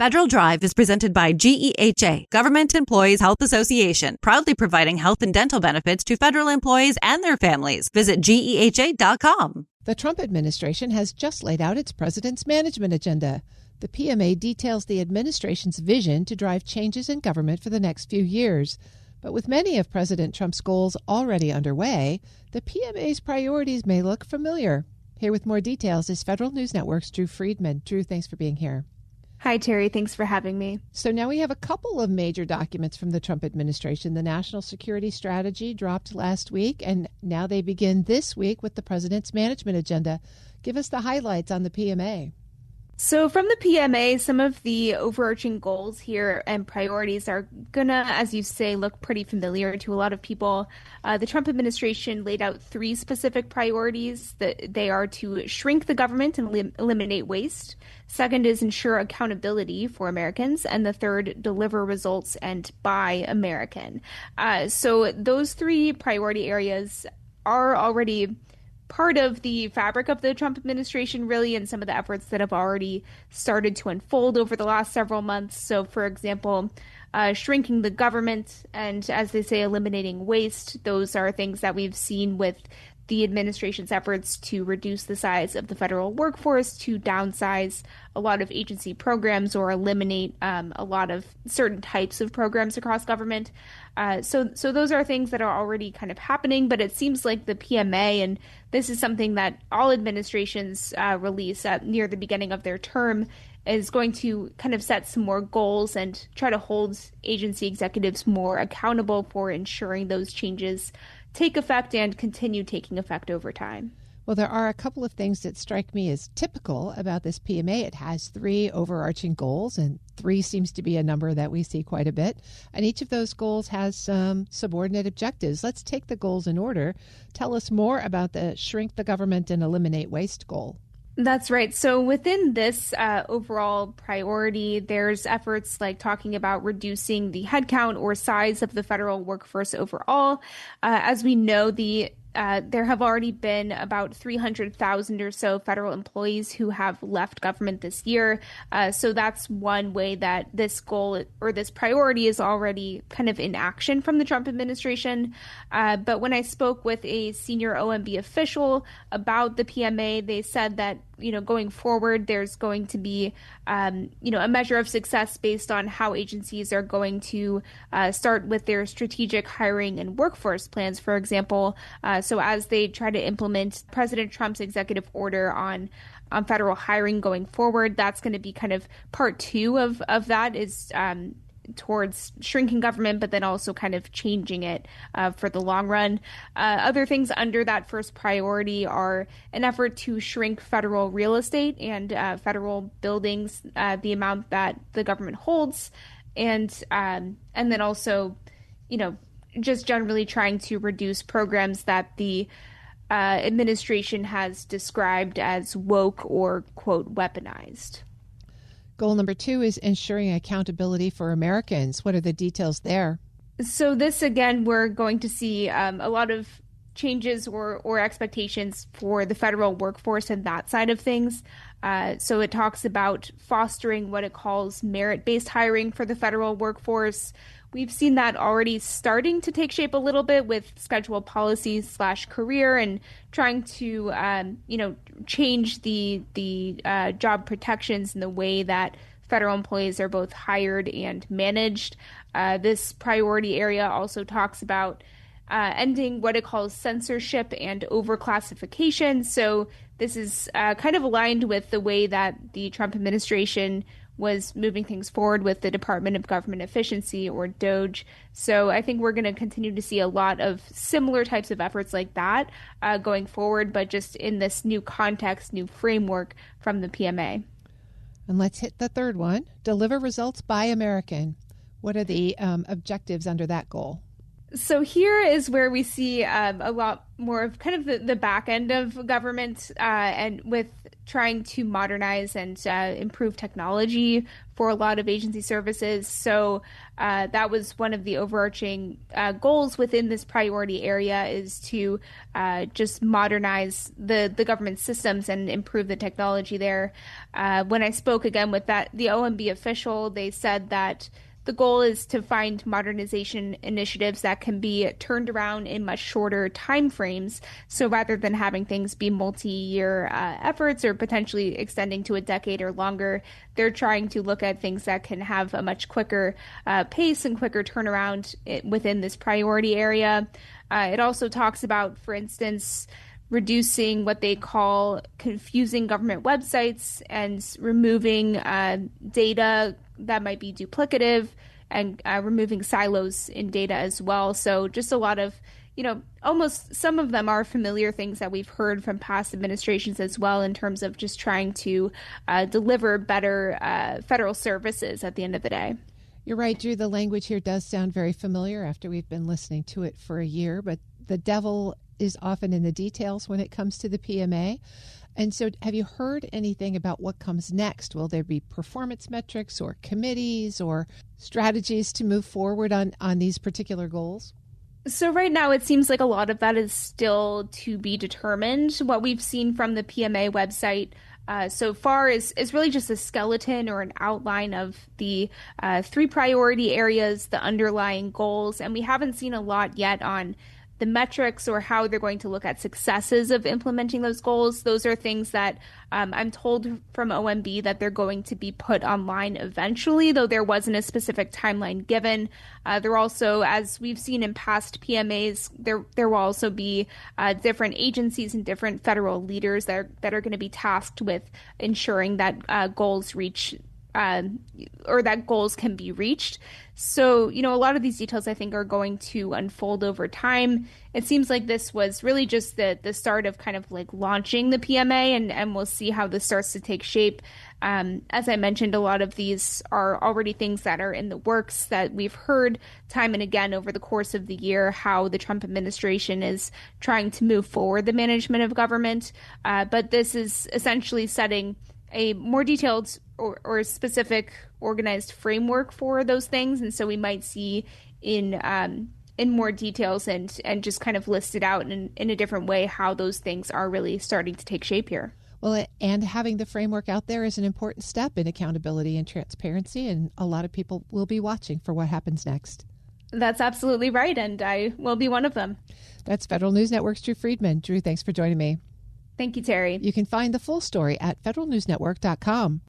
Federal Drive is presented by GEHA, Government Employees Health Association, proudly providing health and dental benefits to federal employees and their families. Visit GEHA.com. The Trump administration has just laid out its president's management agenda. The PMA details the administration's vision to drive changes in government for the next few years. But with many of President Trump's goals already underway, the PMA's priorities may look familiar. Here with more details is Federal News Network's Drew Friedman. Drew, thanks for being here. Hi, Terry. Thanks for having me. So now we have a couple of major documents from the Trump administration. The National Security Strategy dropped last week, and now they begin this week with the president's management agenda. Give us the highlights on the PMA. So from the PMA, some of the overarching goals here and priorities are gonna, as you say, look pretty familiar to a lot of people. The Trump administration laid out three specific priorities. That they are to shrink the government and eliminate waste. Second is ensure accountability for Americans. And the third, deliver results and buy American. So those three priority areas are already part of the fabric of the Trump administration, really, and some of the efforts that have already started to unfold over the last several months. So, for example, shrinking the government and, as they say, eliminating waste. Those are things that we've seen with the administration's efforts to reduce the size of the federal workforce, to downsize a lot of agency programs or eliminate a lot of certain types of programs across government. So those are things that are already kind of happening, but it seems like the PMA, and this is something that all administrations release near the beginning of their term, is going to kind of set some more goals and try to hold agency executives more accountable for ensuring those changes take effect and continue taking effect over time. Well, there are a couple of things that strike me as typical about this PMA. It has three overarching goals, and three seems to be a number that we see quite a bit. And each of those goals has some subordinate objectives. Let's take the goals in order. Tell us more about the shrink the government and eliminate waste goal. That's right. So within this overall priority, there's efforts like talking about reducing the headcount or size of the federal workforce overall. As we know, there have already been about 300,000 or so federal employees who have left government this year. So that's one way that this goal or this priority is already kind of in action from the Trump administration. But when I spoke with a senior OMB official about the PMA, they said that, going forward, there's going to be, a measure of success based on how agencies are going to start with their strategic hiring and workforce plans, for example. So as they try to implement President Trump's executive order on federal hiring going forward, that's going to be kind of part two of that is towards shrinking government, but then also kind of changing it for the long run. Other things under that first priority are an effort to shrink federal real estate and federal buildings, the amount that the government holds, and then also, just generally trying to reduce programs that the administration has described as woke or, quote, weaponized. Goal number two is ensuring accountability for Americans. What are the details there? So this, again, we're going to see a lot of changes or expectations for the federal workforce and that side of things. So it talks about fostering what it calls merit-based hiring for the federal workforce. We've seen that already starting to take shape a little bit with schedule policies / career and trying to, change the job protections and the way that federal employees are both hired and managed. This priority area also talks about ending what it calls censorship and overclassification. So this is kind of aligned with the way that the Trump administration was moving things forward with the Department of Government Efficiency, or DOGE. So I think we're going to continue to see a lot of similar types of efforts like that going forward, but just in this new context, new framework from the PMA. And let's hit the third one, deliver results by American. What are the objectives under that goal? So here is where we see a lot more of kind of the back end of government and with trying to modernize and improve technology for a lot of agency services. So that was one of the overarching goals within this priority area, is to just modernize the government systems and improve the technology there. When I spoke again with the OMB official, they said that the goal is to find modernization initiatives that can be turned around in much shorter timeframes. So rather than having things be multi-year efforts or potentially extending to a decade or longer, they're trying to look at things that can have a much quicker pace and quicker turnaround within this priority area. It also talks about, for instance, reducing what they call confusing government websites and removing data that might be duplicative and removing silos in data as well. So just a lot of, almost some of them are familiar things that we've heard from past administrations as well, in terms of just trying to deliver better federal services at the end of the day. You're right, Drew. The language here does sound very familiar after we've been listening to it for a year, but the devil is often in the details when it comes to the PMA. And so have you heard anything about what comes next? Will there be performance metrics or committees or strategies to move forward on these particular goals? So right now, it seems like a lot of that is still to be determined. What we've seen from the PMA website so far is really just a skeleton or an outline of the 3 priority areas, the underlying goals, and we haven't seen a lot yet on the metrics or how they're going to look at successes of implementing those goals. Those are things that I'm told from OMB that they're going to be put online eventually, though there wasn't a specific timeline given. There also, as we've seen in past PMAs, there will also be different agencies and different federal leaders that are going to be tasked with ensuring that goals reach or that goals can be reached. So, a lot of these details, I think, are going to unfold over time. It seems like this was really just the start of kind of like launching the PMA, and we'll see how this starts to take shape. As I mentioned, a lot of these are already things that are in the works that we've heard time and again over the course of the year, how the Trump administration is trying to move forward the management of government. But this is essentially setting a more detailed or specific organized framework for those things. And so we might see in more details and just kind of list it out in a different way how those things are really starting to take shape here. Well, and having the framework out there is an important step in accountability and transparency, and a lot of people will be watching for what happens next. That's absolutely right, and I will be one of them. That's Federal News Network's Drew Friedman. Drew, thanks for joining me. Thank you, Terry. You can find the full story at federalnewsnetwork.com.